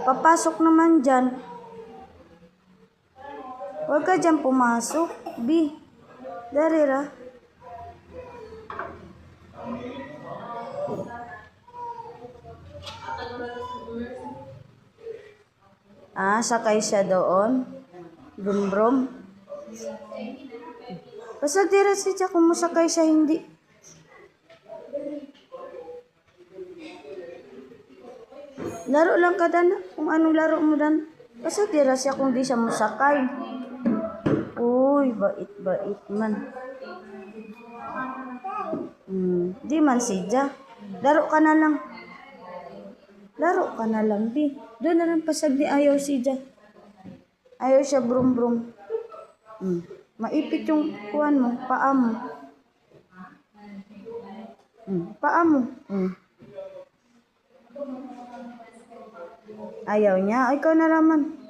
Papasok naman dyan. Huwag ka dyan pumasok. B. Darira. Sakay siya doon. Brum brum. Basta dira siya kung masakay siya hindi. Laro lang ka dan. Kung anong laro mo dan. Basta dira siya kung di siya masakay. Uy, bait-bait man. Di man siya. Laro ka na lang. Laro ka na lang, B. Doon na lang pasag di ayaw siya. Ayaw siya brum brum. Maipit yung kuwan mo, paa mo. Paa mo. Ayaw niya. Ikaw na naman.